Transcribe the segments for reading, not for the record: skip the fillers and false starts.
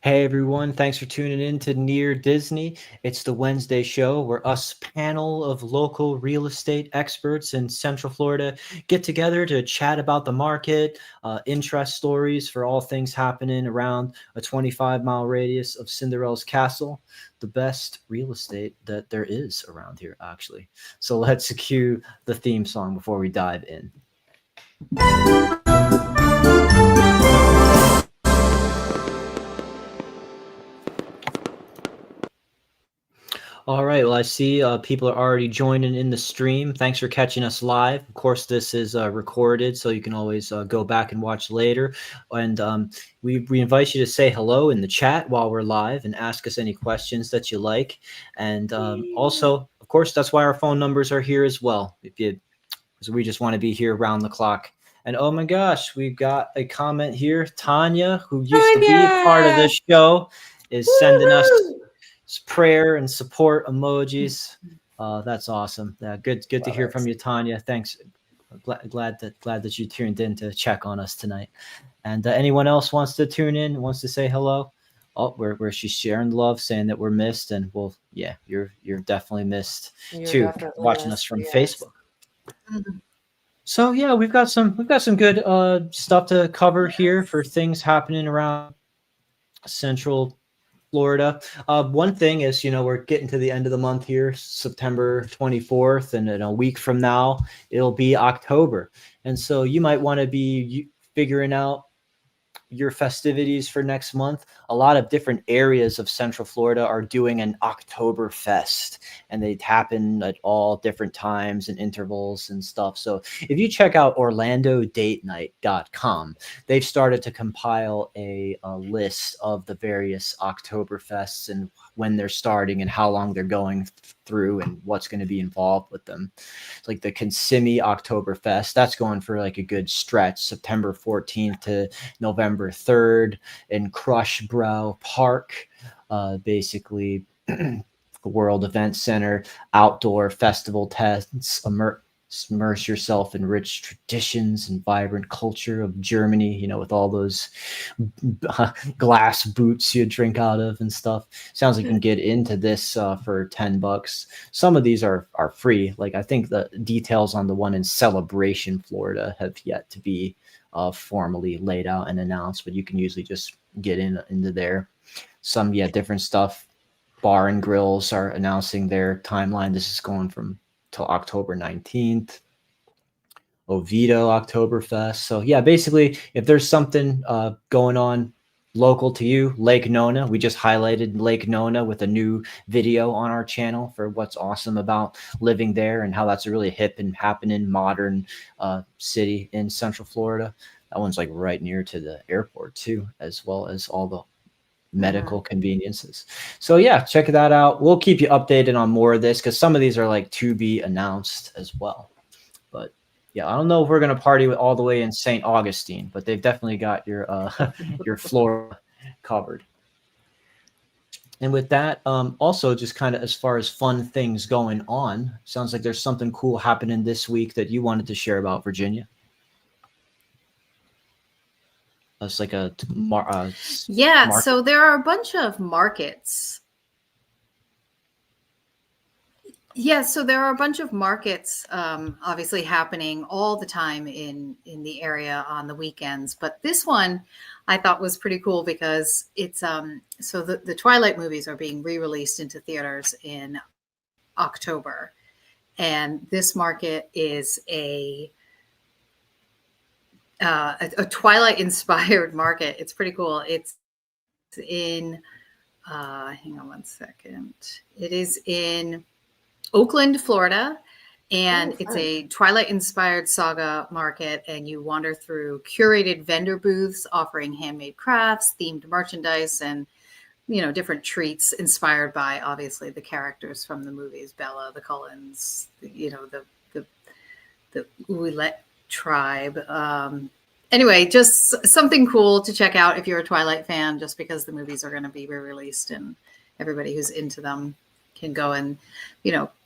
Hey everyone, thanks for tuning in to Near Disney. It's the Wednesday show where us panel of local real estate experts in Central Florida get together to chat about the market, interest stories for all things happening around a 25-mile radius of Cinderella's castle, the best real estate that there is around here, actually. So let's cue the theme song before we dive in. All right. Well, I see people are already joining in the stream. Thanks for catching us live. Of course, this is recorded, so you can always go back and watch later. And we invite you to say hello in the chat while we're live and ask us any questions that you like. And also, of course, that's why our phone numbers are here as well. Because we just want to be here around the clock. And oh my gosh, we've got a comment here. Tanya, who used to be a part of this show, is sending us prayer and support emojis. That's awesome. Good to hear from you, Tanya. Thanks. Glad that you tuned in to check on us tonight. And anyone else wants to tune in, wants to say hello? Oh, where she's sharing love, saying that we're missed, and well, yeah, you're definitely missed too, watching us from Facebook. Mm-hmm. So yeah, we've got some good stuff to cover here for things happening around Central Florida. One thing is, we're getting to the end of the month here, September 24th, and in a week from now, it'll be October. And so you might want to be figuring out your festivities for next month. A lot of different areas of Central Florida are doing an Oktoberfest, and they happen at all different times and intervals and stuff. So if you check out orlandodatenight.com, they've started to compile a list of the various Oktoberfests and when they're starting and how long they're going through and what's going to be involved with them. It's like the Consmi Oktoberfest, that's going for like a good stretch, September 14th to November 3rd in Crushbrow Park, basically the World Event Center, outdoor festival tents, immerse yourself in rich traditions and vibrant culture of Germany, with all those glass boots you drink out of and stuff. Sounds like you can get into this for $10. Some of these are free. Like I think the details on the one in Celebration, Florida have yet to be formally laid out and announced, but you can usually just get into there. Some different stuff. Bar and Grills are announcing their timeline. This is going from till October 19th. Oviedo Oktoberfest. So yeah, basically, if there's something going on local to you, Lake Nona, we just highlighted Lake Nona with a new video on our channel for what's awesome about living there and how that's a really hip and happening modern city in Central Florida. That one's like right near to the airport too, as well as all the medical conveniences. So yeah, check that out. We'll keep you updated on more of this because some of these are like to be announced as well. But yeah, I don't know if we're gonna party all the way in St. Augustine, but they've definitely got your your Florida covered. And with that, also just kind of as far as fun things going on, sounds like there's something cool happening this week that you wanted to share about, Virginia. It's like a market. So there are a bunch of markets. Yeah, so there are a bunch of markets obviously happening all the time in the area on the weekends. But this one I thought was pretty cool because it's so the Twilight movies are being re-released into theaters in October. And this market is a Twilight inspired market. It's pretty cool. It's in hang on one second. It is in Oakland, Florida, and it's a Twilight inspired saga market, and you wander through curated vendor booths offering handmade crafts, themed merchandise, and different treats inspired by obviously the characters from the movies, Bella, the Cullens, the Ouellette tribe. Anyway, just something cool to check out if you're a Twilight fan, just because the movies are going to be re-released and everybody who's into them can go and,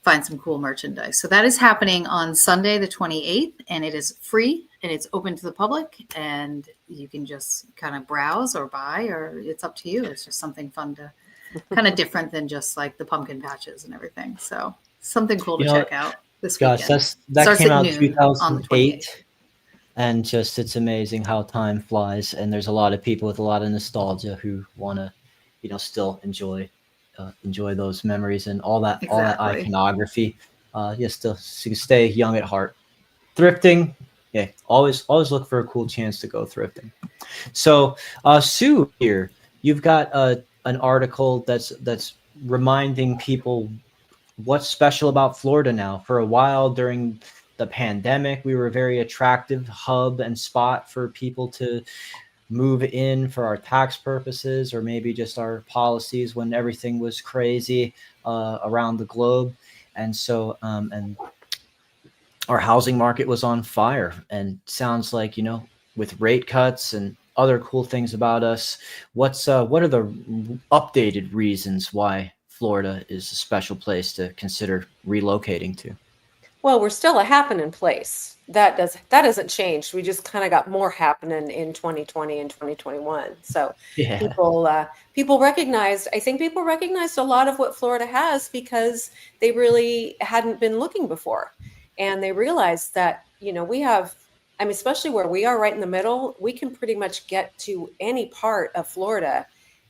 find some cool merchandise. So that is happening on Sunday, the 28th, and it is free and it's open to the public, and you can just kind of browse or buy, or it's up to you. It's just something fun to kind of different than just like the pumpkin patches and everything. So something cool to You know, check out this gosh, weekend. that Starts came at out noon on the 28th. 2008, and just it's amazing how time flies. And there's a lot of people with a lot of nostalgia who want to, still enjoy those memories and all that Exactly. iconography. Still so you can stay young at heart. Thrifting, yeah, always look for a cool chance to go thrifting. So, Sue, here you've got an article that's reminding people what's special about Florida now. For a while during the pandemic, we were a very attractive hub and spot for people to move in for our tax purposes or maybe just our policies when everything was crazy around the globe. And so, and our housing market was on fire. And sounds like, with rate cuts and other cool things about us, what are the updated reasons why Florida is a special place to consider relocating to? Well, we're still a happening place. That hasn't changed. We just kind of got more happening in 2020 and 2021. So Yeah. people recognized, I think people recognized a lot of what Florida has because they really hadn't been looking before. And they realized that, we have, I mean, especially where we are right in the middle, we can pretty much get to any part of Florida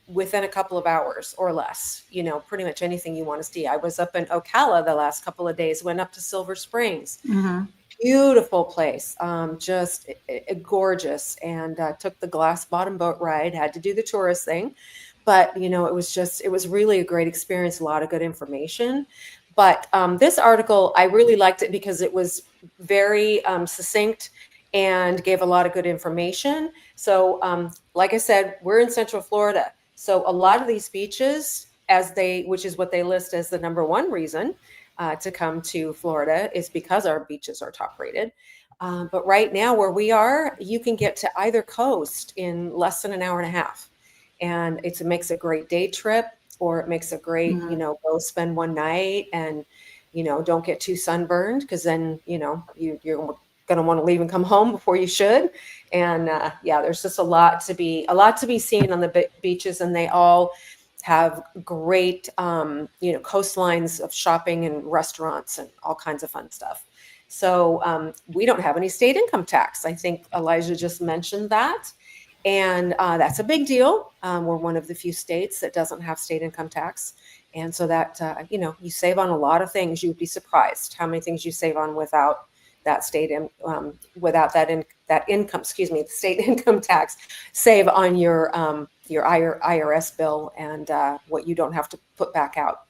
within a couple of hours or less, pretty much anything you want to see. I was up in Ocala the last couple of days, went up to Silver Springs. Mm-hmm. Beautiful place, just gorgeous, and took the glass bottom boat ride, had to do the tourist thing. But, it was really a great experience, a lot of good information. But this article, I really liked it because it was very succinct and gave a lot of good information. So, like I said, we're in Central Florida. So a lot of these beaches, which is what they list as the number one reason to come to Florida, is because our beaches are top rated. But right now where we are, you can get to either coast in less than an hour and a half. And it makes a great day trip, or it makes a great, Mm-hmm. Go spend one night and, don't get too sunburned, because then, you're going to want to leave and come home before you should. And there's just a lot to be seen on the beaches, and they all have great, coastlines of shopping and restaurants and all kinds of fun stuff. So we don't have any state income tax. I think Elijah just mentioned that. And that's a big deal. We're one of the few states that doesn't have state income tax. And so that, you save on a lot of things. You'd be surprised how many things you save on without that without that income, the state income tax. Save on your IRS bill and what you don't have to put back out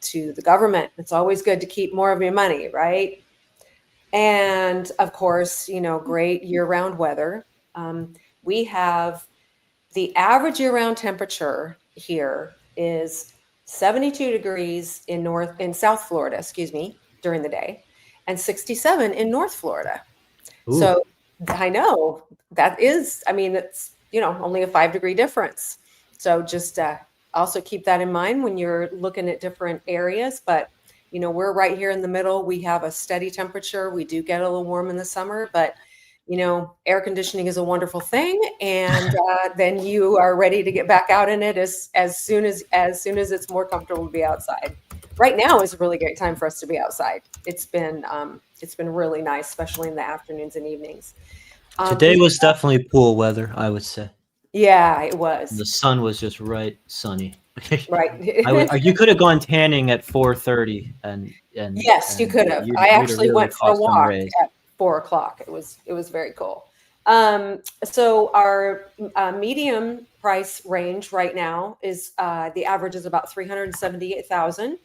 to the government. It's always good to keep more of your money, right? And of course, great year-round weather. We have the average year-round temperature here is 72 degrees in South Florida, during the day, and 67 in North Florida. Ooh. So I know it's only a 5-degree difference. So just also keep that in mind when you're looking at different areas. But, we're right here in the middle. We have a steady temperature. We do get a little warm in the summer, but air conditioning is a wonderful thing, and then you are ready to get back out in it as soon as it's more comfortable to be outside. Right now is a really great time for us to be outside. It's been really nice, especially in the afternoons and evenings. Today was definitely pool weather, I would say. Yeah, it was. The sun was just right sunny. Right. You could have gone tanning at 4:30, and Yes, you could have. I you'd have actually really went for a caught some walk rays. at 4 o'clock. It was very cool. So our medium price range right now is the average is about 378,000,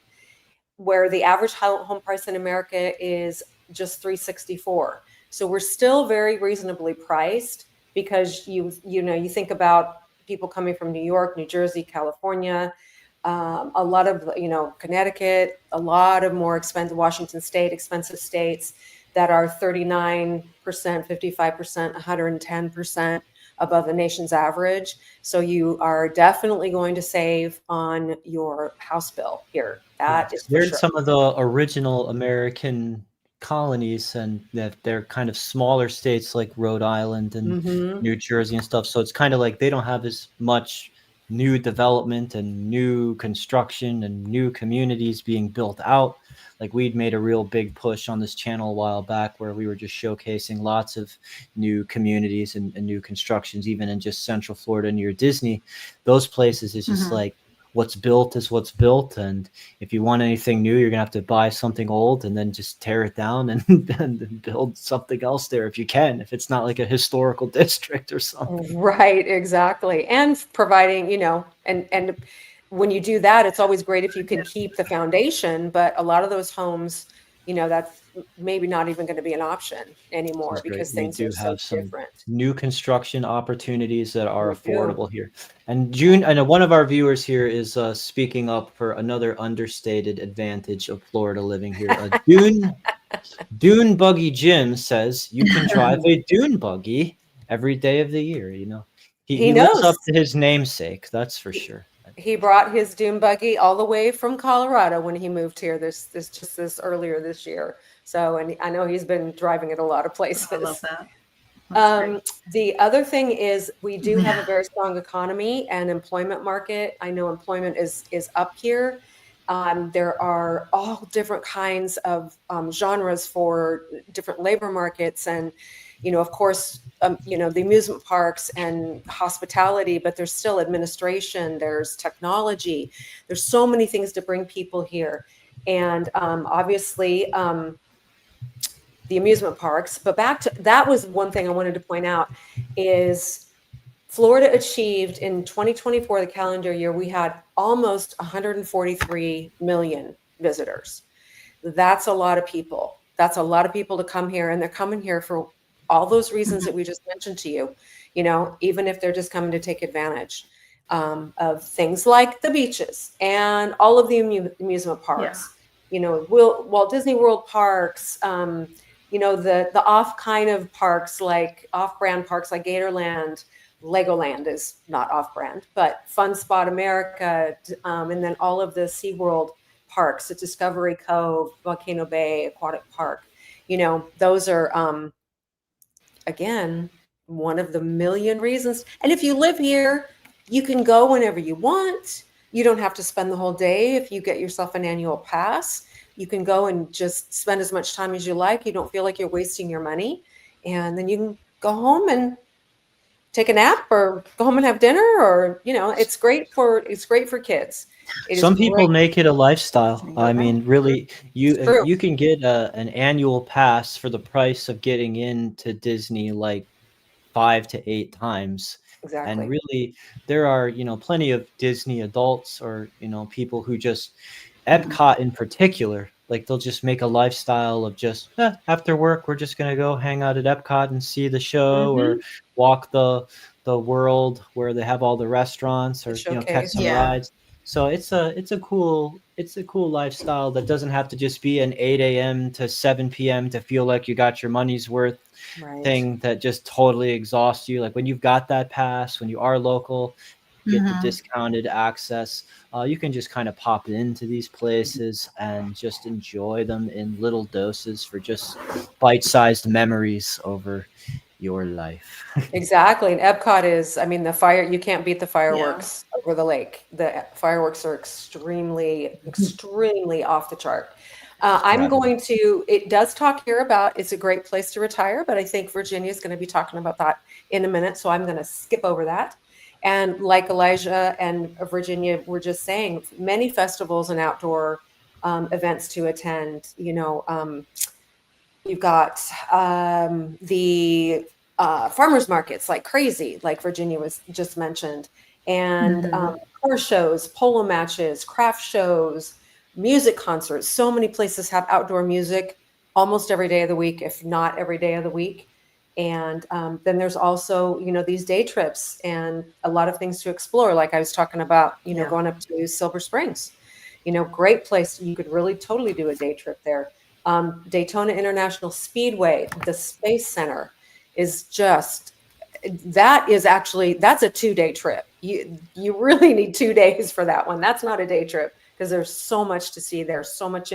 where the average home price in America is just 364. So we're still very reasonably priced, because you think about people coming from New York, New Jersey, California, a lot of Connecticut, a lot of more expensive Washington State, expensive states that are 39%, 55%, 110% above the nation's average. So you are definitely going to save on your house bill here. That is for Where'd sure. some of the original American colonies, and that they're kind of smaller states like Rhode Island and Mm-hmm. New Jersey and stuff. So it's kind of like they don't have as much new development and new construction and new communities being built out. Like we'd made a real big push on this channel a while back where we were just showcasing lots of new communities and new constructions, even in just Central Florida near Disney. Those places is just like what's built is what's built. And if you want anything new, you're gonna have to buy something old and then just tear it down and build something else there if you can, if it's not like a historical district or something. Right, exactly. And providing, and when you do that, it's always great if you can keep the foundation, but a lot of those homes, that's maybe not even going to be an option This anymore is great. because We things are do so have some different. new construction opportunities that are We do. affordable here. And June, I know one of our viewers here is speaking up for another understated advantage of Florida living here. Dune Buggy Jim says you can drive a dune buggy every day of the year. He He lives knows. up to his namesake, that's for sure. He brought his dune buggy all the way from Colorado when he moved here this earlier this year. So, and I know he's been driving it a lot of places. I love that. That's great. The other thing is we do have a very strong economy and employment market. I know employment is up here. There are all different kinds of genres for different labor markets, and of course, the amusement parks and hospitality. But there's still administration. There's technology. There's so many things to bring people here, and obviously. The amusement parks. But back to that was one thing I wanted to point out is Florida achieved in 2024, the calendar year, we had almost 143 million visitors. That's a lot of people. That's a lot of people to come here, and they're coming here for all those reasons that we just mentioned to you, even if they're just coming to take advantage of things like the beaches and all of the amusement parks, Walt Disney World parks, the off kind of parks, like off-brand parks like Gatorland. Legoland is not off-brand, but Fun Spot America, and then all of the SeaWorld parks at Discovery Cove, Volcano Bay, Aquatic Park. Those are, again, one of the million reasons. And if you live here, you can go whenever you want. You don't have to spend the whole day if you get yourself an annual pass. You can go and just spend as much time as you like. You don't feel like you're wasting your money. And then you can go home and take a nap or go home and have dinner, or it's great for kids. Some people make it a lifestyle. I mean, really, you can get an annual pass for the price of getting into Disney like 5 to 8 times. Exactly. And really, there are plenty of Disney adults or people who just Epcot in particular, like they'll just make a lifestyle of just after work we're just gonna go hang out at Epcot and see the show or walk the world where they have all the restaurants or catch some rides. So it's a cool lifestyle that doesn't have to just be an 8 a.m. to 7 p.m. to feel like you got your money's worth thing that just totally exhausts you. Like when you've got that pass, when you are local, get the discounted access, you can just kind of pop into these places and just enjoy them in little doses for just bite-sized memories over your life. Exactly. And Epcot is, you can't beat the fireworks over the lake. The fireworks are extremely, extremely off the chart. It does talk here about it's a great place to retire, but I think Virginia is going to be talking about that in a minute. So I'm going to skip over that. And like Elijah and Virginia were just saying, many festivals and outdoor events to attend. You've got the farmers markets like crazy, like Virginia was just mentioned, and horse shows, polo matches, craft shows, music concerts. So many places have outdoor music almost every day of the week, if not every day of the week. And then there's also, these day trips and a lot of things to explore. Like I was talking about, going up to Silver Springs, great place. You could really totally do a day trip there. Daytona International Speedway, the Space Center that's a 2-day trip. You really need 2 days for that one. That's not a day trip because there's so much to see there, so much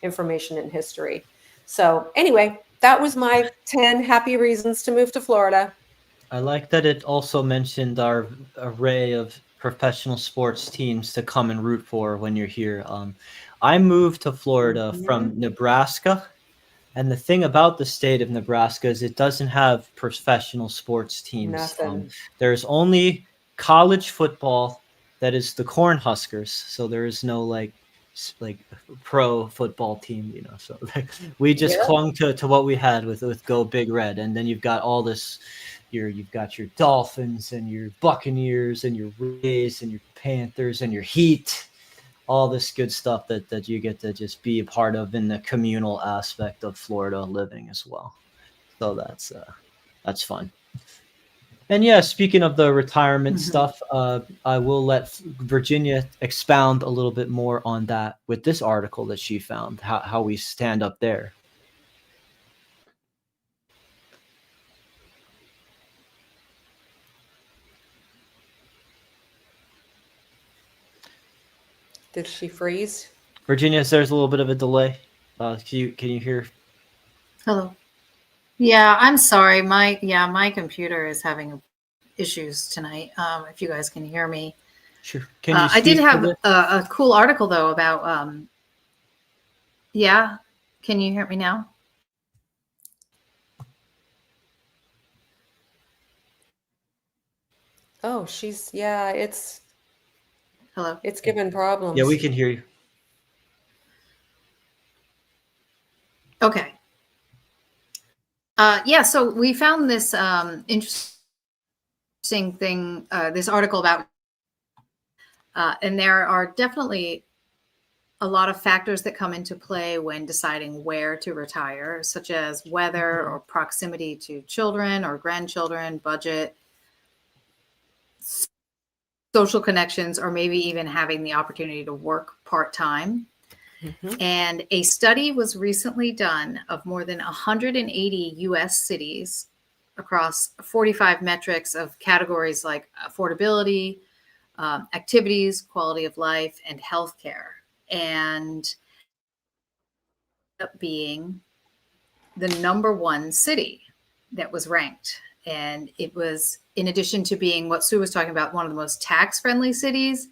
information and history. So anyway, that was my 10 happy reasons to move to Florida. I like that it also mentioned our array of professional sports teams to come and root for when you're here. I moved to Florida Mhm. from Nebraska, and the thing about the state of Nebraska is it doesn't have professional sports teams. Nothing. There's only college football that is the Cornhuskers, so there is no like pro football team, you know. So we just Yep. clung to what we had with Go Big Red, and then you've got all this. You've got your Dolphins and your Buccaneers and your Rays and your Panthers and your Heat, all this good stuff that you get to just be a part of in the communal aspect of Florida living as well. So that's fun. And yeah, speaking of the retirement stuff, I will let Virginia expound a little bit more on that with this article that she found, how we stand up there. Did she freeze? Virginia, there's a little bit of a delay. Can you hear? Hello. Yeah, I'm sorry. My computer is having issues tonight. If you guys can hear me. Sure. Can you I did speak have to a cool article though about yeah. Can you hear me now? Oh, it's Hello. given problems. Yeah, we can hear you. Okay. Yeah, so we found this interesting thing, this article about, and there are definitely a lot of factors that come into play when deciding where to retire, such as weather or proximity to children or grandchildren, budget, social connections, or maybe even having the opportunity to work part-time. And a study was recently done of more than 180 US cities across 45 metrics of categories like affordability, activities, quality of life, and healthcare. And up being the number one city that was ranked. And it was, in addition to being what Sue was talking about, one of the most tax-friendly cities,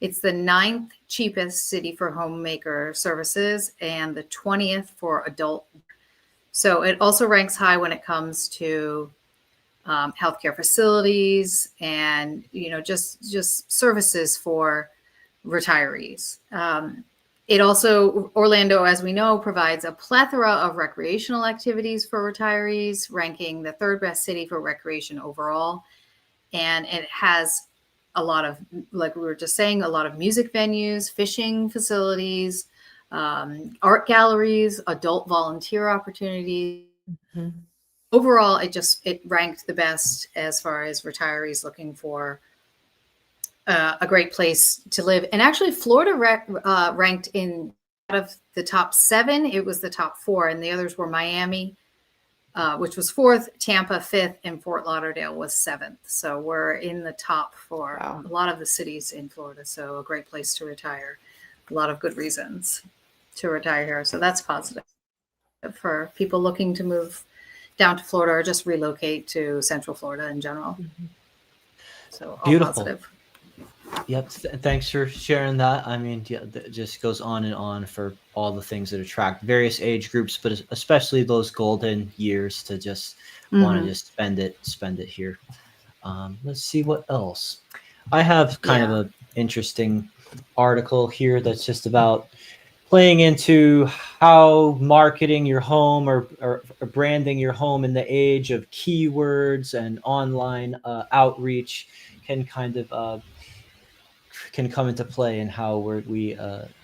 it's the 9th cheapest city for homemaker services and the 20th for adult. So it also ranks high when it comes to healthcare facilities and just services for retirees. It also, Orlando, as we know, provides a plethora of recreational activities for retirees, ranking the 3rd best city for recreation overall. And it has a lot of, like we were just saying, a lot of music venues, fishing facilities, art galleries, adult volunteer opportunities. Overall, it ranked the best as far as retirees looking for a great place to live. And actually, Florida ranked in out of the top 7. It was the top 4, and the others were Miami, which was 4th, Tampa 5th, and Fort Lauderdale was 7th. So we're in the top for a lot of the cities in Florida. So a great place to retire. A lot of good reasons to retire here. So that's positive for people looking to move down to Florida or just relocate to Central Florida in general. So all Beautiful. positive. Yep. Thanks for sharing that. I mean, yeah, it just goes on and on for all the things that attract various age groups, but especially those golden years to just want to just spend it here. Let's see what else. I have kind of an interesting article here that's just about playing into how marketing your home or branding your home in the age of keywords and online outreach can kind of can come into play in how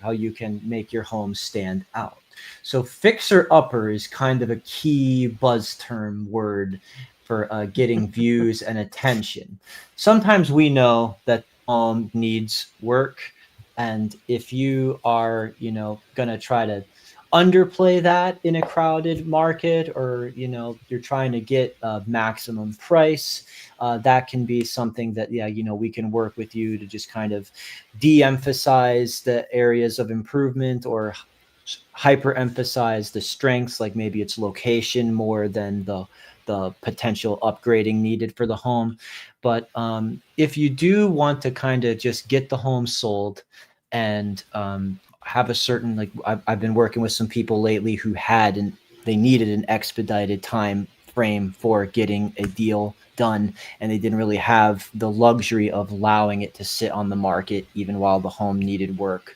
how you can make your home stand out. So fixer upper is kind of a key buzz term word for getting views and attention. Sometimes we know that home needs work, and if you are gonna try to underplay that in a crowded market, or you're trying to get a maximum price, that can be something that we can work with you to just kind of de-emphasize the areas of improvement or hyper emphasize the strengths, like maybe its location more than the potential upgrading needed for the home. But if you do want to kind of just get the home sold and have a certain, like I've been working with some people lately who they needed an expedited time frame for getting a deal done, and they didn't really have the luxury of allowing it to sit on the market even while the home needed work.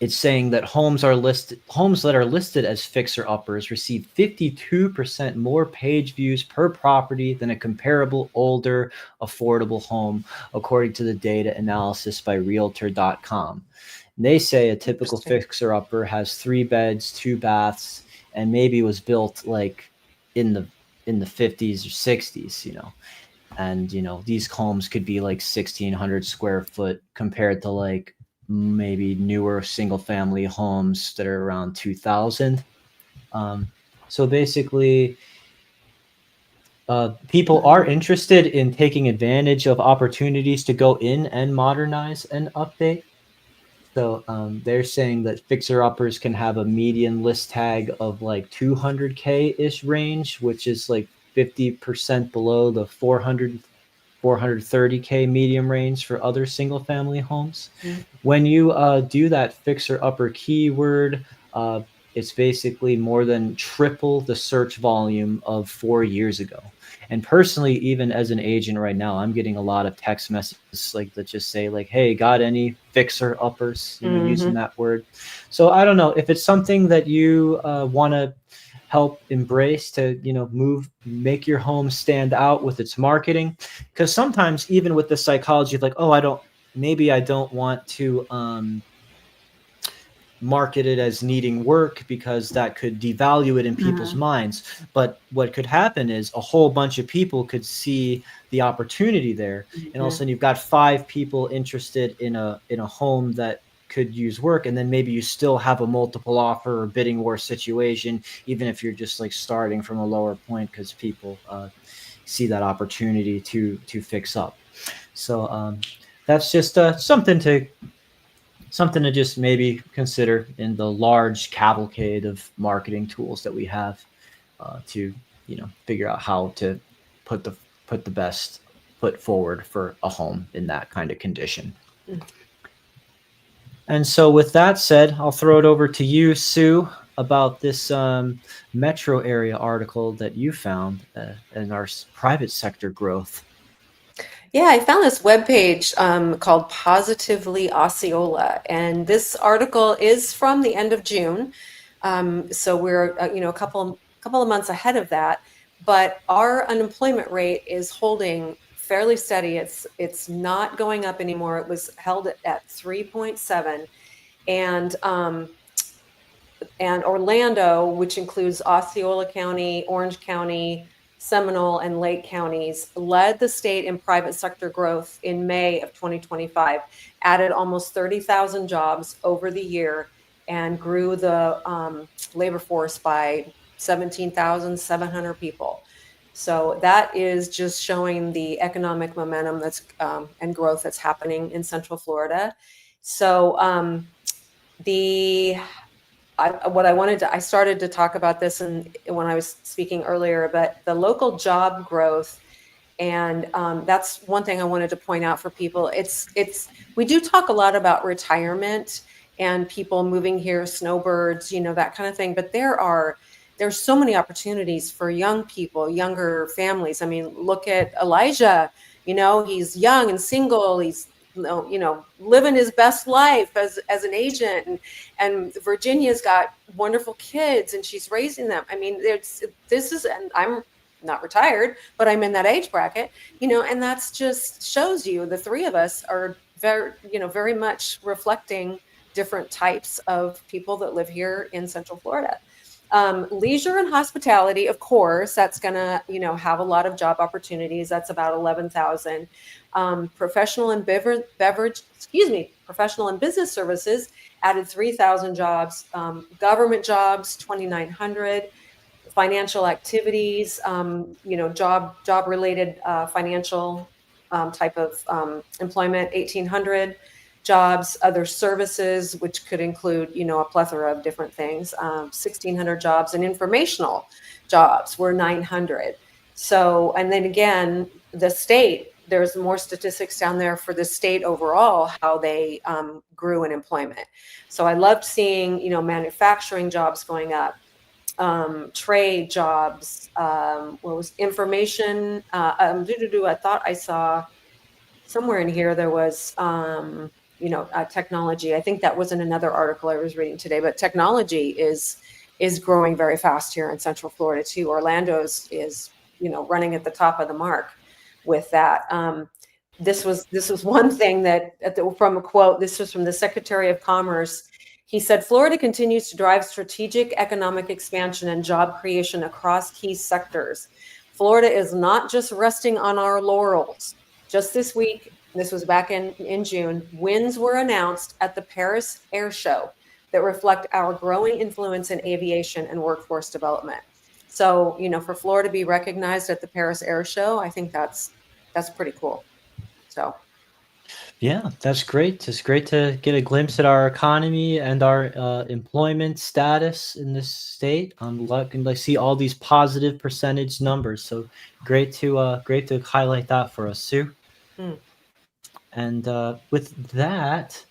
It's saying that homes that are listed as fixer uppers receive 52% more page views per property than a comparable older affordable home, according to the data analysis by realtor.com. And they say a typical fixer upper has 3 beds, 2 baths, and maybe was built like in the 50s or 60s, and these homes could be like 1,600 square foot compared to like maybe newer single family homes that are around 2,000. So basically, people are interested in taking advantage of opportunities to go in and modernize and update. So they're saying that fixer uppers can have a median list tag of like 200K ish range, which is like 50% below the 430K medium range for other single family homes. Mm-hmm. When you do that fixer upper keyword, it's basically more than triple the search volume of 4 years ago. And personally, even as an agent right now, I'm getting a lot of text messages like that just say like, "Hey, got any fixer uppers?" Using that word. So I don't know if it's something that you want to help embrace to make your home stand out with its marketing, because sometimes even with the psychology of like, oh, I don't want to market it as needing work because that could devalue it in people's minds. But what could happen is a whole bunch of people could see the opportunity there, and all of a sudden you've got 5 people interested in a home that could use work, and then maybe you still have a multiple offer or bidding war situation, even if you're just like starting from a lower point, because people see that opportunity to fix up. So that's just something to just maybe consider in the large cavalcade of marketing tools that we have to figure out how to put the best foot forward for a home in that kind of condition. And so with that said, I'll throw it over to you, Sue, about this metro area article that you found in our private sector growth. Yeah, I found this webpage called Positively Osceola, and this article is from the end of June. So we're a couple of months ahead of that, but our unemployment rate is holding fairly steady. It's not going up anymore. It was held at 3.7, and Orlando, which includes Osceola County, Orange County, Seminole, and Lake counties, led the state in private sector growth in May of 2025, added almost 30,000 jobs over the year, and grew the labor force by 17,700 people. So that is just showing the economic momentum and growth that's happening in Central Florida. So I started to talk about this when I was speaking earlier, but the local job growth, and that's one thing I wanted to point out for people. We do talk a lot about retirement and people moving here, snowbirds, that kind of thing. But there's so many opportunities for young people, younger families. I mean, look at Elijah. He's young and single. He's living his best life as an agent, and Virginia's got wonderful kids and she's raising them. I mean, and I'm not retired, but I'm in that age bracket, and that's just shows you the three of us are very much reflecting different types of people that live here in Central Florida. Leisure and hospitality, of course, that's going to, have a lot of job opportunities. That's about 11,000. Professional and business services added 3,000 jobs. Government jobs, 2,900. Financial activities, job related financial type of employment, 1,800. jobs, other services, which could include, a plethora of different things. 1,600 jobs, and informational jobs were 900. So, and then again, the state, there's more statistics down there for the state overall, how they grew in employment. So I loved seeing, manufacturing jobs going up, trade jobs, what was information, I thought I saw somewhere in here there was, technology. I think that was in another article I was reading today, but technology is growing very fast here in Central Florida too. Orlando's is, running at the top of the mark with that. This was one thing that from a quote, this was from the Secretary of Commerce. He said, Florida continues to drive strategic economic expansion and job creation across key sectors. Florida is not just resting on our laurels. Just this week, this was back in June, wins were announced at the Paris Air Show that reflect our growing influence in aviation and workforce development. So, for Florida to be recognized at the Paris Air Show, I think that's pretty cool. So. Yeah, that's great. It's great to get a glimpse at our economy and our employment status in this state. And I see all these positive percentage numbers. So great to highlight that for us, Sue. Mm. And with that,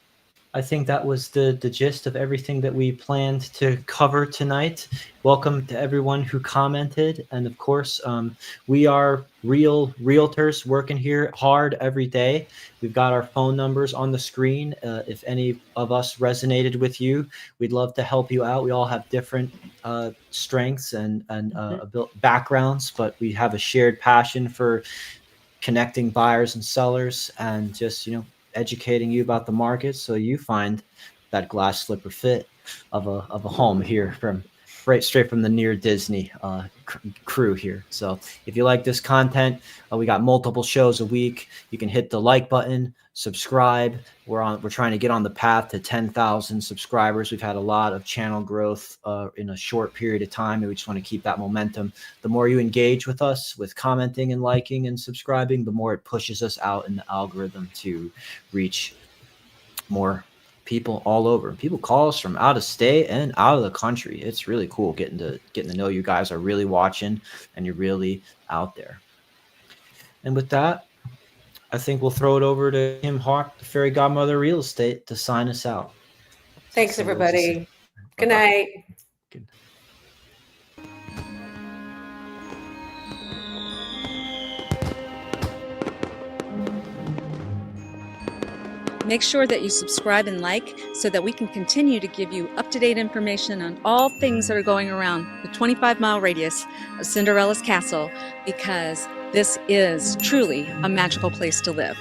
I think that was the gist of everything that we planned to cover tonight. Welcome to everyone who commented. And of course, we are real realtors working here hard every day. We've got our phone numbers on the screen. If any of us resonated with you, we'd love to help you out. We all have different strengths and backgrounds, but we have a shared passion for connecting buyers and sellers and just, educating you about the market so you find that glass slipper fit of a home here straight from the Near Disney crew here. So if you like this content, we got multiple shows a week. You can hit the like button, subscribe. We're trying to get on the path to 10,000 subscribers. We've had a lot of channel growth in a short period of time, and we just want to keep that momentum. The more you engage with us with commenting and liking and subscribing, the more it pushes us out in the algorithm to reach more people all over. People call us from out of state and out of the country. It's really cool getting to know you guys are really watching and you're really out there. And with that, I think we'll throw it over to Kim Hawk, the Fairy Godmother Real Estate, to sign us out. Thanks, everybody. Good night. Good. Make sure that you subscribe and like so that we can continue to give you up-to-date information on all things that are going around the 25-mile radius of Cinderella's castle, because this is truly a magical place to live.